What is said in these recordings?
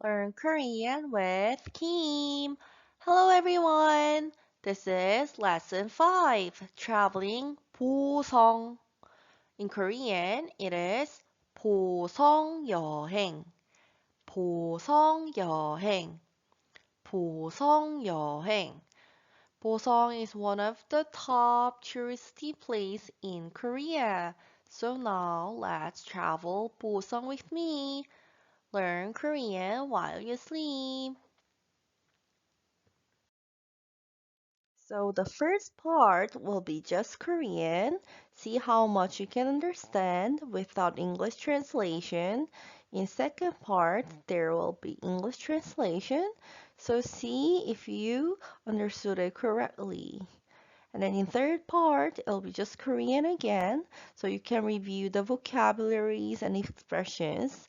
Learn Korean with Kim. Hello everyone. This is lesson 5, traveling 보성. In Korean, it is 보성 여행. 보성 여행. 보성 여행. Bosong is one of the top touristy places in Korea. So now let's travel Bosong with me. Learn Korean while you sleep. So the first part will be just Korean. See how much you can understand without English translation. In second part, there will be English translation. So see if you understood it correctly. And then in third part, it'll be just Korean again. So you can review the vocabularies and expressions.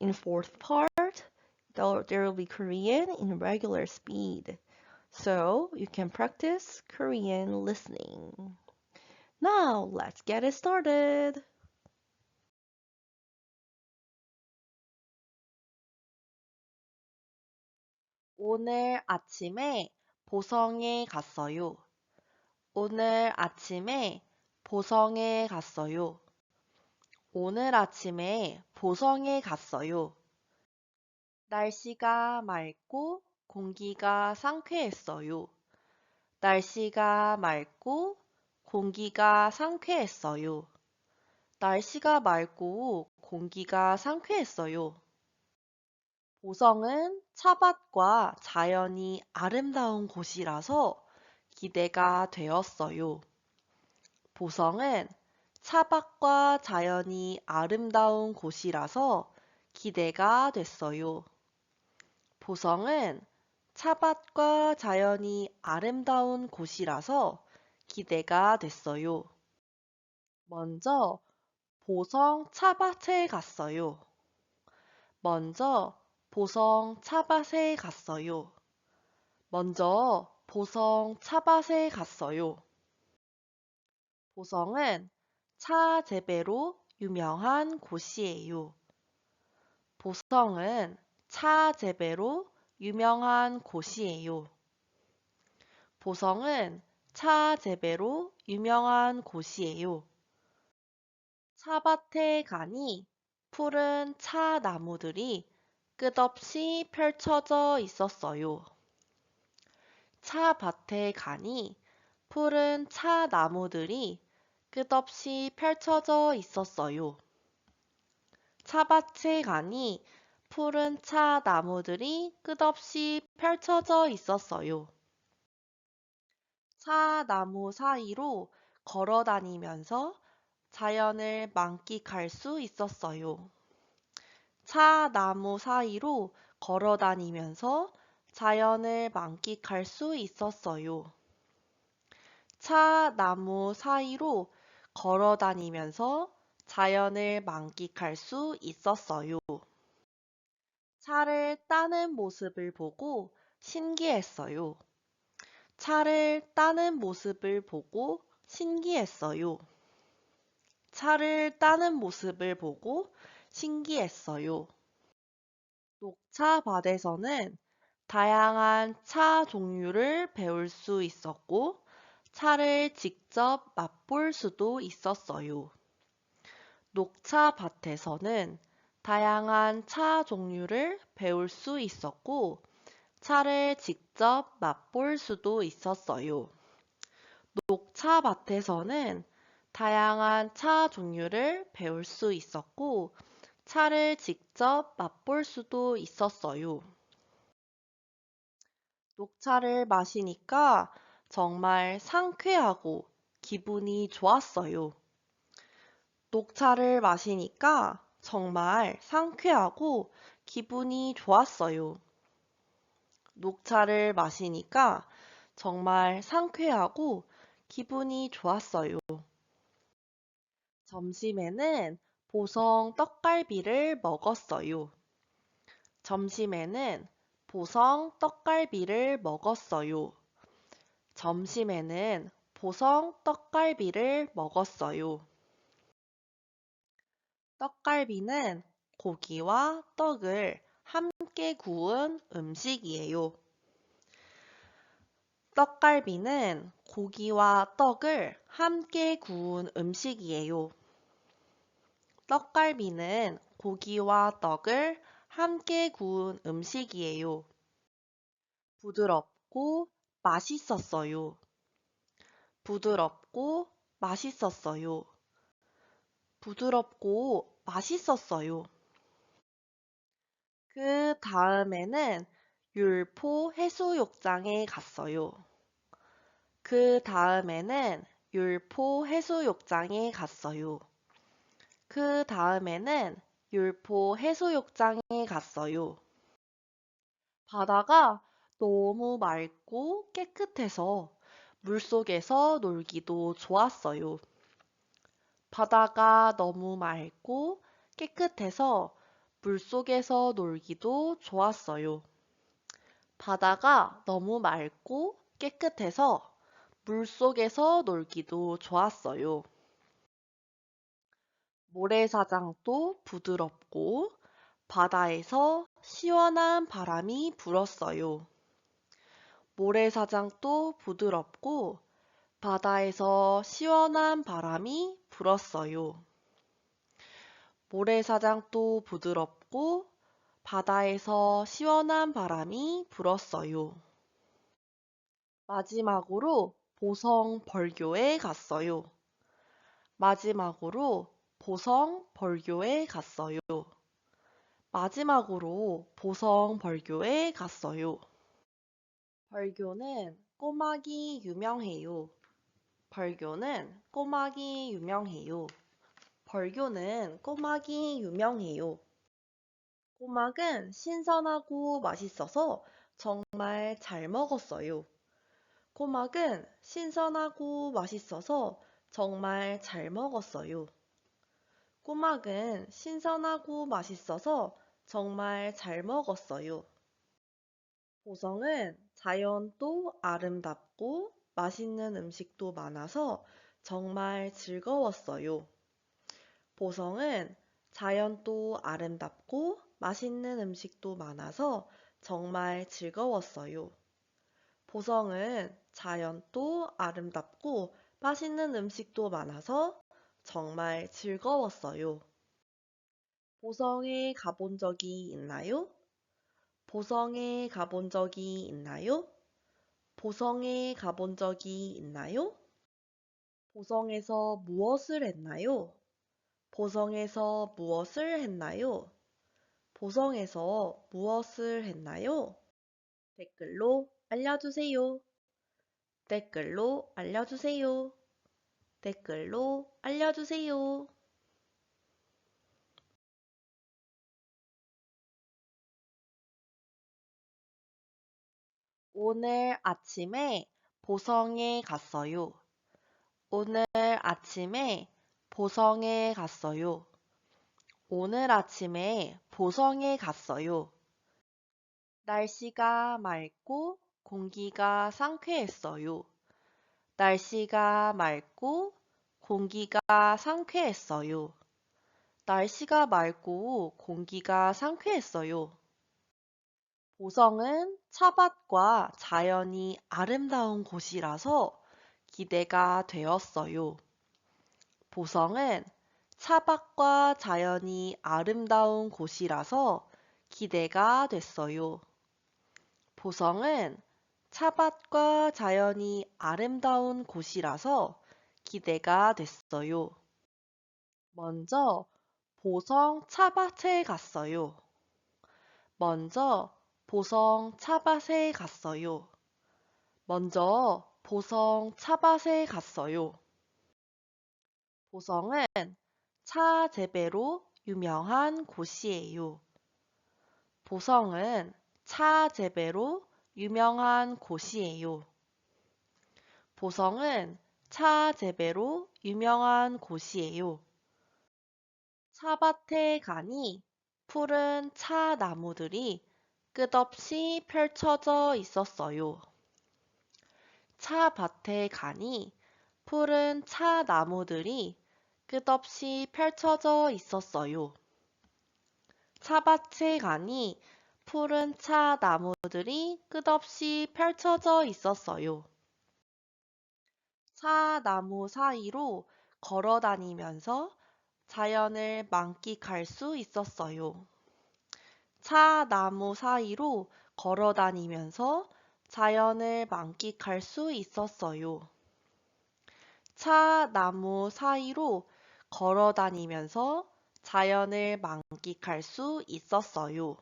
In fourth part, there will be Korean in regular speed. So you can practice Korean listening. Now let's get it started. 오늘 아침에 보성에 갔어요. 오늘 아침에 보성에 갔어요. 오늘 아침에 보성에 갔어요. 날씨가 맑고 공기가 상쾌했어요. 날씨가 맑고 공기가 상쾌했어요. 날씨가 맑고 공기가 상쾌했어요. 보성은 차밭과 자연이 아름다운 곳이라서 기대가 되었어요. 보성은 차밭과 자연이 아름다운 곳이라서 기대가 됐어요. 보성은 차밭과 자연이 아름다운 곳이라서 기대가 됐어요. 먼저 보성 차밭에 갔어요. 먼저 보성 차밭에 갔어요. 먼저 보성 차밭에 갔어요. 보성은 차 재배로 유명한 곳이에요. 보성은 차 재배로 유명한 곳이에요. 보성은 차 재배로 유명한 곳이에요. 차밭에 가니 푸른 차 나무들이 끝없이 펼쳐져 있었어요. 차밭에 가니 푸른 차 나무들이 끝없이 펼쳐져 있었어요. 차밭에 가니 푸른 차 나무들이 끝없이 펼쳐져 있었어요. 차 나무 사이로 걸어 다니면서 자연을 만끽할 수 있었어요. 차 나무 사이로 걸어 다니면서 자연을 만끽할 수 있었어요. 차 나무 사이로 걸어 다니면서 자연을 만끽할 수 있었어요. 차를 따는 모습을 보고 신기했어요. 차를 따는 모습을 보고 신기했어요. 차를 따는 모습을 보고 신기했어요. 녹차밭에서는 다양한 차 종류를 배울 수 있었고, 차를 직접 맛볼 수도 있었어요. 녹차밭에서는 다양한 차 종류를 배울 수 있었고, 차를 직접 맛볼 수도 있었어요. 녹차밭에서는 다양한 차 종류를 배울 수 있었고, 차를 직접 맛볼 수도 있었어요. 녹차를 마시니까 정말 상쾌하고 기분이 좋았어요. 녹차를 마시니까 정말 상쾌하고 기분이 좋았어요. 녹차를 마시니까 정말 상쾌하고 기분이 좋았어요. 점심에는 보성 떡갈비를 먹었어요. 점심에는 보성 떡갈비를 먹었어요. 점심에는 보성 떡갈비를 먹었어요. 떡갈비는 고기와 떡을 함께 구운 음식이에요. 떡갈비는 고기와 떡을 함께 구운 음식이에요. 떡갈비는 고기와 떡을 함께 구운 음식이에요. 부드럽고 맛있었어요. 부드럽고 맛있었어요. 부드럽고 맛있었어요. 그 다음에는 율포 해수욕장에 갔어요. 그 다음에는 율포 해수욕장에 갔어요. 그 다음에는 율포 해수욕장에 갔어요. 바다가 너무 맑고 깨끗해서 물속에서 놀기도 좋았어요. 바다가 너무 맑고 깨끗해서 물속에서 놀기도 좋았어요. 바다가 너무 맑고 깨끗해서 물속에서 놀기도 좋았어요. 모래사장도 부드럽고 바다에서 시원한 바람이 불었어요. 모래사장도 부드럽고 바다에서 시원한 바람이 불었어요. 모래사장도 부드럽고 바다에서 시원한 바람이 불었어요. 마지막으로 보성 벌교에 갔어요. 마지막으로 보성 벌교에 갔어요. 마지막으로 보성 벌교에 갔어요. 벌교는 꼬막이 유명해요. 벌교는 꼬막이 유명해요. 벌교는 꼬막이 유명해요. 꼬막은 신선하고 맛있어서 정말 잘 먹었어요. 꼬막은 신선하고 맛있어서 정말 잘 먹었어요. 꼬막은 신선하고 맛있어서 정말 잘 먹었어요. 보성은 자연도 아름답고 맛있는 음식도 많아서 정말 즐거웠어요. 보성은 자연도 아름답고 맛있는 음식도 많아서 정말 즐거웠어요. 보성은 자연도 아름답고 맛있는 음식도 많아서 정말 즐거웠어요. 보성에 가본 적이 있나요? 보성에 가본 적이 있나요? 보성에 가본 적이 있나요? 보성에서 무엇을 했나요? 보성에서 무엇을 했나요? 보성에서 무엇을 했나요? 댓글로 알려주세요. 댓글로 알려주세요. 댓글로 알려주세요. 오늘 아침에 보성에 갔어요. 오늘 아침에 보성에 갔어요. 오늘 아침에 보성에 갔어요. 날씨가 맑고 공기가 상쾌했어요. 날씨가 맑고 공기가 상쾌했어요. 날씨가 맑고 공기가 상쾌했어요. 보성은 차밭과 자연이 아름다운 곳이라서 기대가 되었어요. 보성은 차밭과 자연이 아름다운 곳이라서 기대가 됐어요. 보성은 차밭과 자연이 아름다운 곳이라서 기대가 됐어요. 먼저 보성 차밭에 갔어요. 먼저 보성 차밭에 갔어요. 먼저 보성 차밭에 갔어요. 보성은 차 재배로 유명한 곳이에요. 보성은 차 재배로 유명한 곳이에요. 보성은 차 재배로 유명한 곳이에요. 차밭에 가니 푸른 차 나무들이 끝없이 펼쳐져 있었어요. 차밭에 가니 푸른 차 나무들이 끝없이 펼쳐져 있었어요. 차밭에 가니 푸른 차 나무들이 끝없이 펼쳐져 있었어요. 차 나무 사이로 걸어 다니면서 자연을 만끽할 수 있었어요. 차 나무 사이로 걸어 다니면서 자연을 만끽할 수 있었어요. 차 나무 사이로 걸어 다니면서 자연을 만끽할 수 있었어요.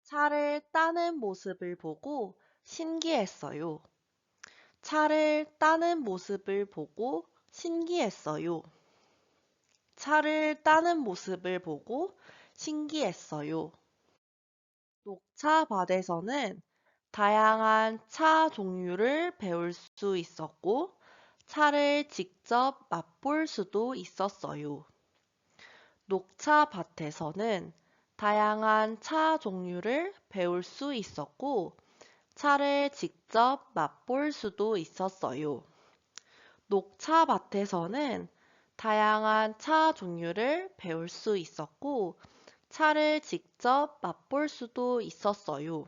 차를 따는 모습을 보고 신기했어요. 차를 따는 모습을 보고 신기했어요. 차를 따는 모습을 보고 신기했어요. 녹차밭에서는 다양한 차 종류를 배울 수 있었고, 차를 직접 맛볼 수도 있었어요. 녹차밭에서는 다양한 차 종류를 배울 수 있었고, 차를 직접 맛볼 수도 있었어요. 녹차밭에서는 다양한 차 종류를 배울 수 있었고, 차를 직접 맛볼 수도 있었어요.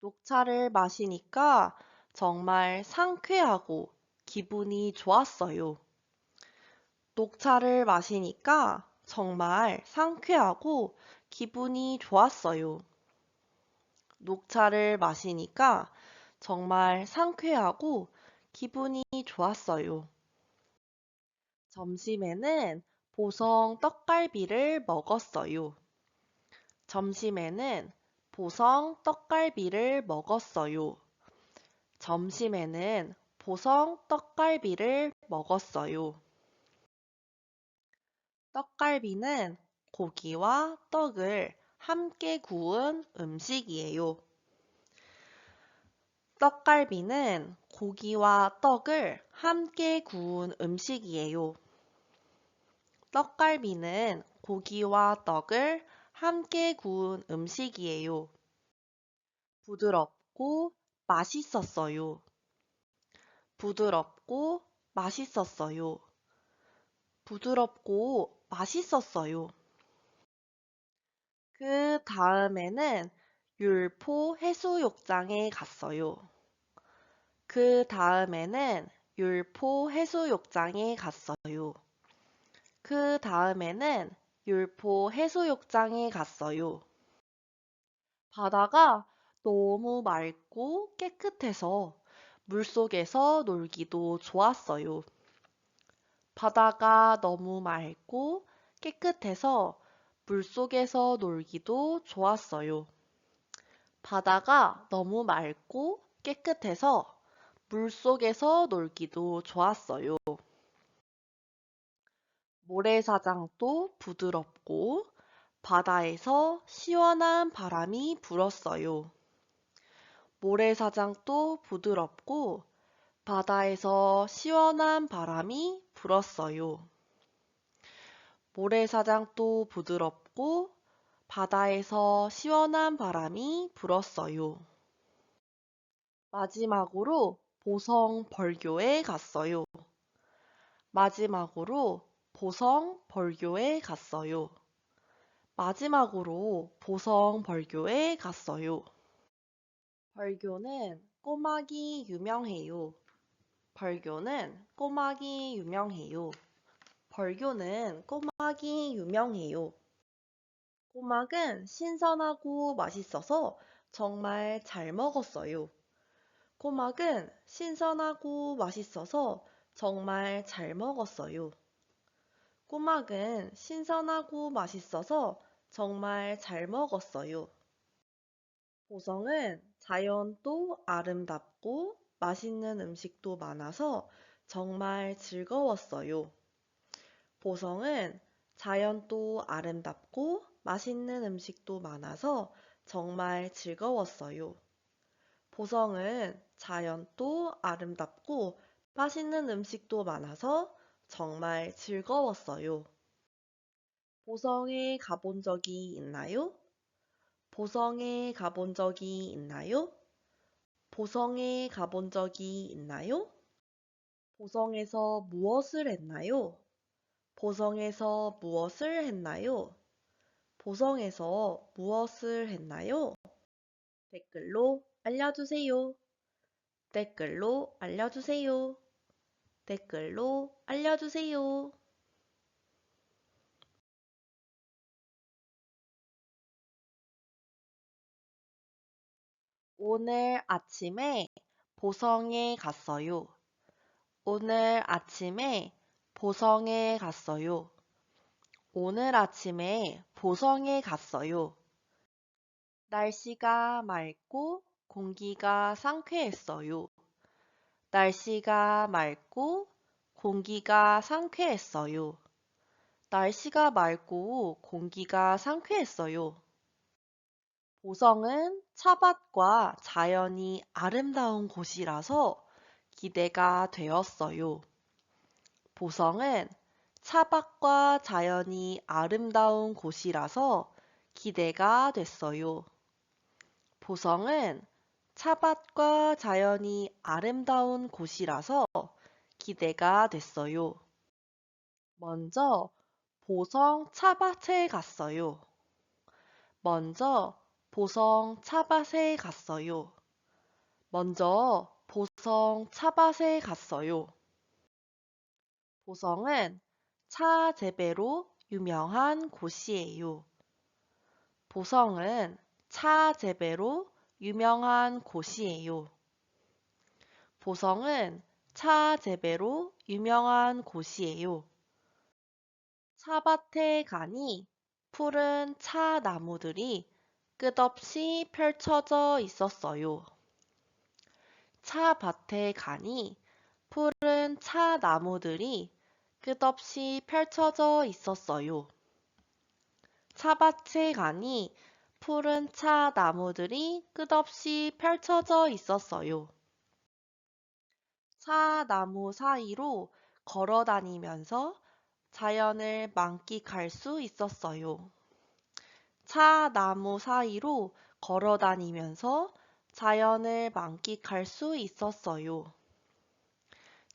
녹차를 마시니까 정말 상쾌하고 기분이 좋았어요. 녹차를 마시니까 정말 상쾌하고 기분이 좋았어요. 녹차를 마시니까 정말 상쾌하고 기분이 좋았어요. 점심에는 보성 떡갈비를 먹었어요. 점심에는 보성 떡갈비를 먹었어요. 점심에는 보성 떡갈비를 먹었어요. 떡갈비는 고기와 떡을 함께 구운 음식이에요. 떡갈비는 고기와 떡을 함께 구운 음식이에요. 떡갈비는 고기와 떡을 함께 구운 음식이에요. 부드럽고 맛있었어요. 부드럽고 맛있었어요. 부드럽고 맛있었어요. 그 다음에는 율포 해수욕장에 갔어요. 그 다음에는 율포 해수욕장에 갔어요. 그 다음에는 율포 해수욕장에 갔어요. 바다가 너무 맑고 깨끗해서 물속에서 놀기도 좋았어요. 바다가 너무 맑고 깨끗해서 물속에서 놀기도 좋았어요. 바다가 너무 맑고 깨끗해서 물속에서 놀기도 좋았어요. 모래사장도 부드럽고 바다에서 시원한 바람이 불었어요. 모래사장도 부드럽고 바다에서 시원한 바람이 불었어요. 모래사장도 부드럽고 바다에서 시원한 바람이 불었어요. 마지막으로 보성 벌교에 갔어요. 마지막으로 보성 벌교에 갔어요. 마지막으로 보성 벌교에 갔어요. 벌교는 꼬막이 유명해요. 벌교는 꼬막이 유명해요. 벌교는 꼬막이 유명해요. 꼬막은 신선하고 맛있어서 정말 잘 먹었어요. 꼬막은 신선하고 맛있어서 정말 잘 먹었어요. 꼬막은 신선하고 맛있어서 정말 잘 먹었어요. 보성은 자연도 아름답고 맛있는 음식도 많아서 정말 즐거웠어요. 보성은 자연도 아름답고 맛있는 음식도 많아서 정말 즐거웠어요. 보성은 자연도 아름답고 맛있는 음식도 많아서 정말 즐거웠어요. 보성에 가본 적이 있나요? 보성에 가본 적이 있나요? 보성에 가본 적이 있나요? 보성에서 무엇을 했나요? 보성에서 무엇을 했나요? 보성에서 무엇을 했나요? 댓글로 알려주세요. 댓글로 알려주세요. 댓글로 알려주세요. 오늘 아침에 보성에 갔어요. 오늘 아침에 보성에 갔어요. 오늘 아침에 보성에 갔어요. 날씨가 맑고 공기가 상쾌했어요. 날씨가 맑고 공기가 상쾌했어요. 날씨가 맑고 공기가 상쾌했어요. 보성은 차밭과 자연이 아름다운 곳이라서 기대가 되었어요. 보성은 차밭과 자연이 아름다운 곳이라서 기대가 됐어요. 보성은 차밭과 자연이 아름다운 곳이라서 기대가 됐어요. 먼저 보성 차밭에 갔어요. 먼저 보성 차밭에 갔어요. 먼저 보성 차밭에 갔어요. 보성은 차 재배로 유명한 곳이에요. 보성은 차 재배로 유명한 곳이에요. 보성은 차 재배로 유명한 곳이에요. 차밭에 가니 푸른 차 나무들이 끝없이 펼쳐져 있었어요. 차밭에 가니 푸른 차 나무들이 끝없이 펼쳐져 있었어요. 차밭에 가니 푸른 차 나무들이 끝없이 펼쳐져 있었어요. 차 나무 사이로 걸어 다니면서 자연을 만끽할 수 있었어요. 차 나무 사이로 걸어 다니면서 자연을 만끽할 수 있었어요.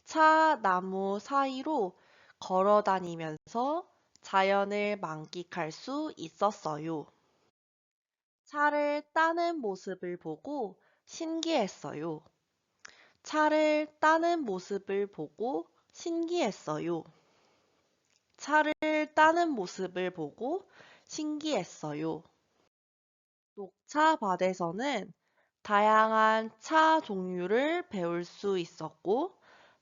차 나무 사이로 걸어 다니면서 자연을 만끽할 수 있었어요. 차를 따는 모습을 보고 신기했어요. 차를 따는 모습을 보고 신기했어요. 차를 따는 모습을 보고 신기했어요. 녹차밭에서는 다양한 차 종류를 배울 수 있었고,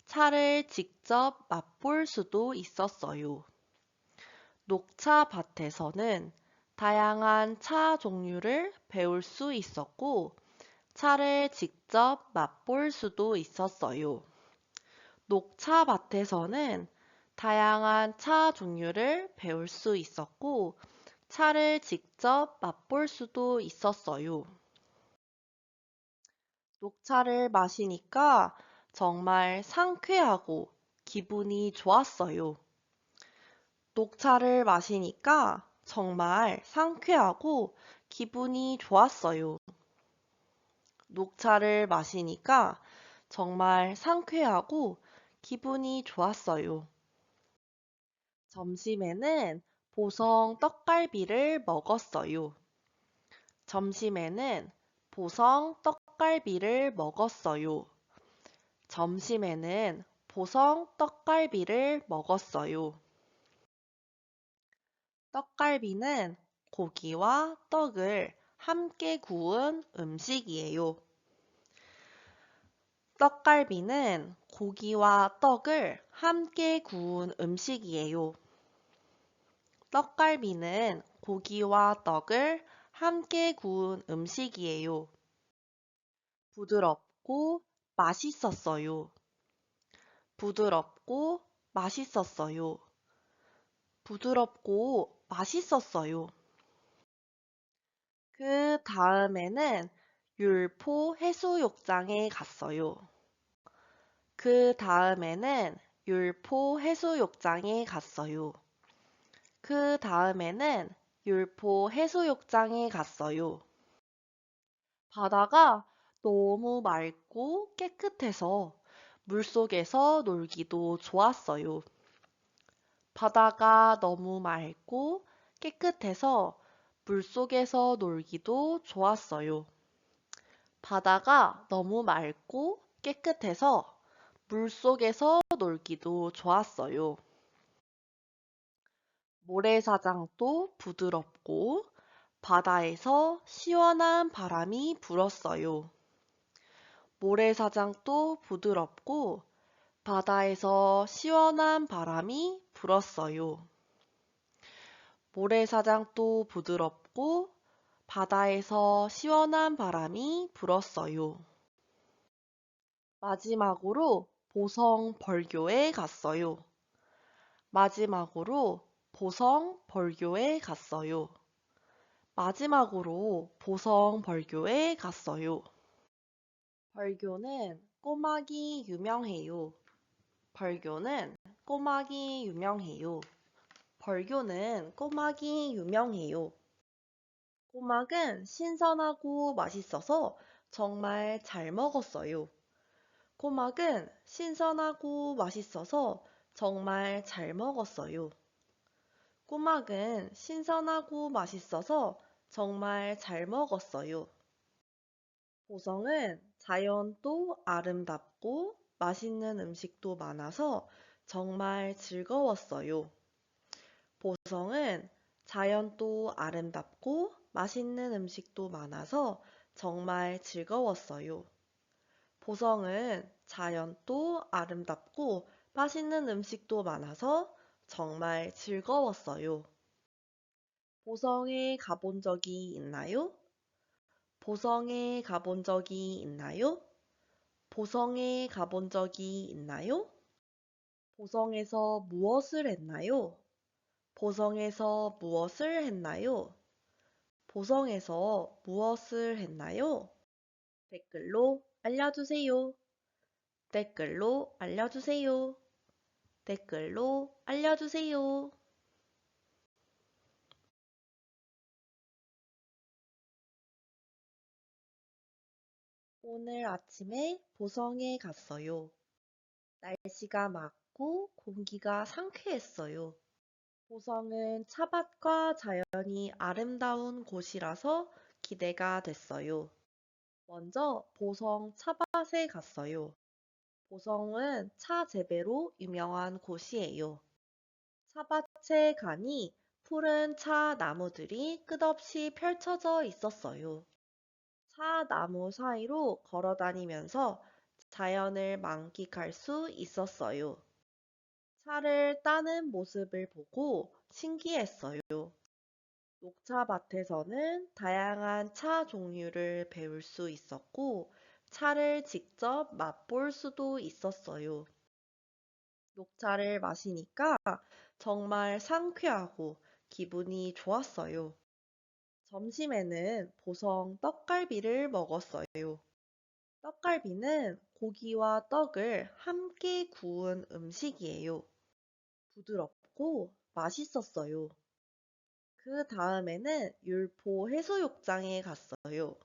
차를 직접 맛볼 수도 있었어요. 녹차밭에서는 다양한 차 종류를 배울 수 있었고, 차를 직접 맛볼 수도 있었어요. 녹차밭에서는 다양한 차 종류를 배울 수 있었고, 차를 직접 맛볼 수도 있었어요. 녹차를 마시니까 정말 상쾌하고 기분이 좋았어요. 녹차를 마시니까 정말 상쾌하고 기분이 좋았어요. 녹차를 마시니까 정말 상쾌하고 기분이 좋았어요. 점심에는 보성 떡갈비를 먹었어요. 점심에는 보성 떡갈비를 먹었어요. 점심에는 보성 떡갈비를 먹었어요. 떡갈비는 고기와 떡을 함께 구운 음식이에요. 떡갈비는 고기와 떡을 함께 구운 음식이에요. 떡갈비는 고기와 떡을 함께 구운 음식이에요. 부드럽고 맛있었어요. 부드럽고 맛있었어요. 부드럽고 맛있었어요. 그 다음에는 율포 해수욕장에 갔어요. 그 다음에는 율포 해수욕장에 갔어요. 그 다음에는 율포 해수욕장에 갔어요. 바다가 너무 맑고 깨끗해서 물속에서 놀기도 좋았어요. 바다가 너무 맑고 깨끗해서 물속에서 놀기도 좋았어요. 바다가 너무 맑고 깨끗해서 물속에서 놀기도 좋았어요. 모래사장도 부드럽고 바다에서 시원한 바람이 불었어요. 모래사장도 부드럽고 바다에서 시원한 바람이 불었어요. 모래사장도 부드럽고 바다에서 시원한 바람이 불었어요. 마지막으로 보성 벌교에 갔어요. 마지막으로 보성 벌교에 갔어요. 마지막으로 보성 벌교에 갔어요. 벌교는 꼬막이 유명해요. 벌교는 꼬막이 유명해요. 벌교는 꼬막이 유명해요. 꼬막은 신선하고 맛있어서 정말 잘 먹었어요. 꼬막은 신선하고 맛있어서 정말 잘 먹었어요. 꼬막은 신선하고 맛있어서 정말 잘 먹었어요. 보성은 자연도 아름답고 맛있는 음식도 많아서 정말 즐거웠어요. 보성은 자연도 아름답고 맛있는 음식도 많아서 정말 즐거웠어요. 보성은 자연도 아름답고 맛있는 음식도 많아서 정말 즐거웠어요. 보성에 가본 적이 있나요? 보성에 가본 적이 있나요? 보성에 가본 적이 있나요? 보성에서 무엇을 했나요? 보성에서 무엇을 했나요? 보성에서 무엇을 했나요? 댓글로 알려주세요. 댓글로 알려주세요. 댓글로 알려주세요. 오늘 아침에 보성에 갔어요. 날씨가 맑고 공기가 상쾌했어요. 보성은 차밭과 자연이 아름다운 곳이라서 기대가 됐어요. 먼저 보성 차밭에 갔어요. 보성은 차 재배로 유명한 곳이에요. 차밭에 가니 푸른 차 나무들이 끝없이 펼쳐져 있었어요. 차 나무 사이로 걸어 다니면서 자연을 만끽할 수 있었어요. 차를 따는 모습을 보고 신기했어요. 녹차밭에서는 다양한 차 종류를 배울 수 있었고, 차를 직접 맛볼 수도 있었어요. 녹차를 마시니까 정말 상쾌하고 기분이 좋았어요. 점심에는 보성 떡갈비를 먹었어요. 떡갈비는 고기와 떡을 함께 구운 음식이에요. 부드럽고 맛있었어요. 그 다음에는 율포 해수욕장에 갔어요.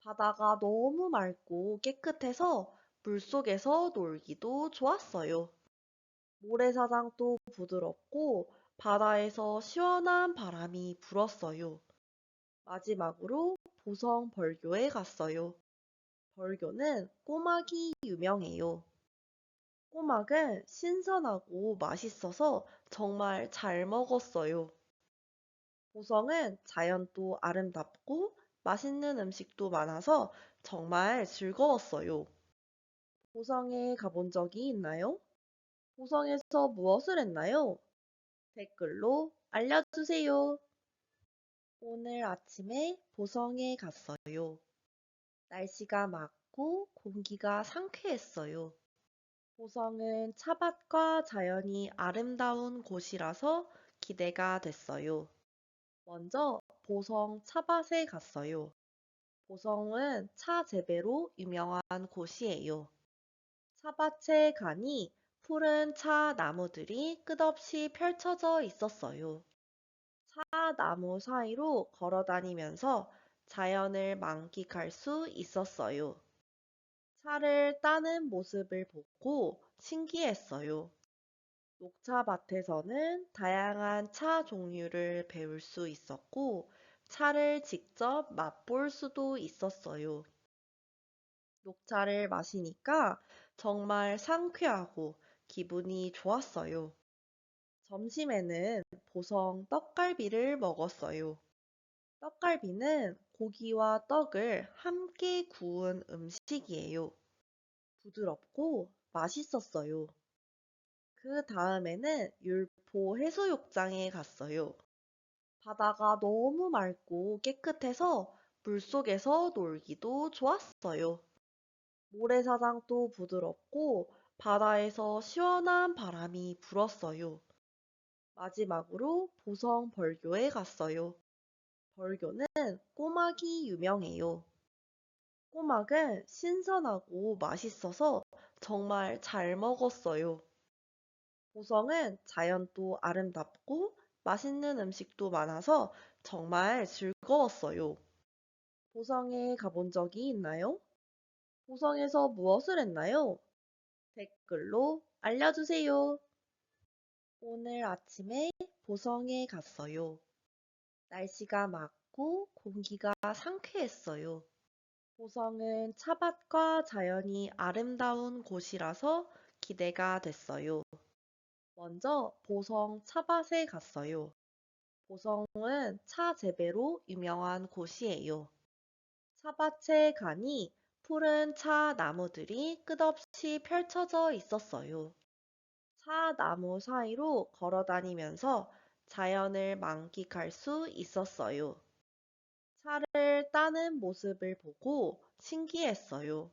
바다가 너무 맑고 깨끗해서 물속에서 놀기도 좋았어요. 모래사장도 부드럽고 바다에서 시원한 바람이 불었어요. 마지막으로 보성 벌교에 갔어요. 벌교는 꼬막이 유명해요. 꼬막은 신선하고 맛있어서 정말 잘 먹었어요. 보성은 자연도 아름답고 맛있는 음식도 많아서 정말 즐거웠어요. 보성에 가본 적이 있나요? 보성에서 무엇을 했나요? 댓글로 알려주세요. 오늘 아침에 보성에 갔어요. 날씨가 맑고 공기가 상쾌했어요. 보성은 차밭과 자연이 아름다운 곳이라서 기대가 됐어요. 먼저 보성 차밭에 갔어요. 보성은 차 재배로 유명한 곳이에요. 차밭에 가니 푸른 차 나무들이 끝없이 펼쳐져 있었어요. 차 나무 사이로 걸어 다니면서 자연을 만끽할 수 있었어요. 차를 따는 모습을 보고 신기했어요. 녹차밭에서는 다양한 차 종류를 배울 수 있었고, 차를 직접 맛볼 수도 있었어요. 녹차를 마시니까 정말 상쾌하고 기분이 좋았어요. 점심에는 보성 떡갈비를 먹었어요. 떡갈비는 고기와 떡을 함께 구운 음식이에요. 부드럽고 맛있었어요. 그 다음에는 율포 해수욕장에 갔어요. 바다가 너무 맑고 깨끗해서 물속에서 놀기도 좋았어요. 모래사장도 부드럽고 바다에서 시원한 바람이 불었어요. 마지막으로 보성 벌교에 갔어요. 벌교는 꼬막이 유명해요. 꼬막은 신선하고 맛있어서 정말 잘 먹었어요. 보성은 자연도 아름답고 맛있는 음식도 많아서 정말 즐거웠어요. 보성에 가본 적이 있나요? 보성에서 무엇을 했나요? 댓글로 알려주세요. 오늘 아침에 보성에 갔어요. 날씨가 맑고 공기가 상쾌했어요. 보성은 차밭과 자연이 아름다운 곳이라서 기대가 됐어요. 먼저 보성 차밭에 갔어요. 보성은 차 재배로 유명한 곳이에요. 차밭에 가니 푸른 차 나무들이 끝없이 펼쳐져 있었어요. 차 나무 사이로 걸어 다니면서 자연을 만끽할 수 있었어요. 차를 따는 모습을 보고 신기했어요.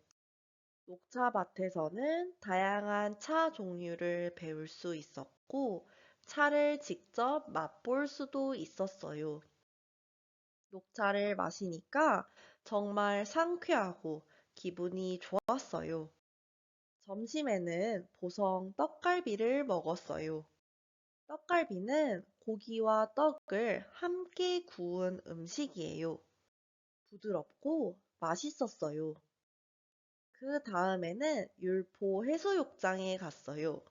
녹차밭에서는 다양한 차 종류를 배울 수 있었고, 차를 직접 맛볼 수도 있었어요. 녹차를 마시니까 정말 상쾌하고 기분이 좋았어요. 점심에는 보성 떡갈비를 먹었어요. 떡갈비는 고기와 떡을 함께 구운 음식이에요. 부드럽고 맛있었어요. 그 다음에는 율포 해수욕장에 갔어요.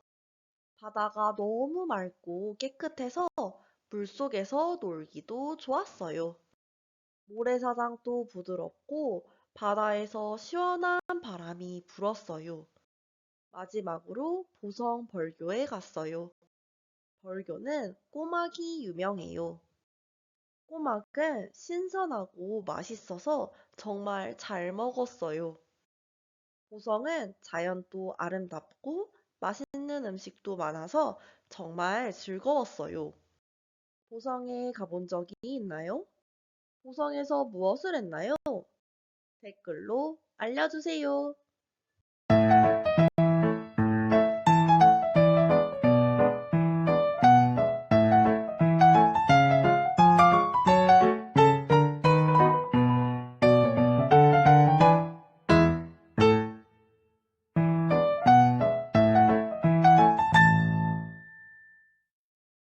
바다가 너무 맑고 깨끗해서 물속에서 놀기도 좋았어요. 모래사장도 부드럽고 바다에서 시원한 바람이 불었어요. 마지막으로 보성 벌교에 갔어요. 벌교는 꼬막이 유명해요. 꼬막은 신선하고 맛있어서 정말 잘 먹었어요. 보성은 자연도 아름답고 맛있는 음식도 많아서 정말 즐거웠어요. 보성에 가본 적이 있나요? 보성에서 무엇을 했나요? 댓글로 알려주세요.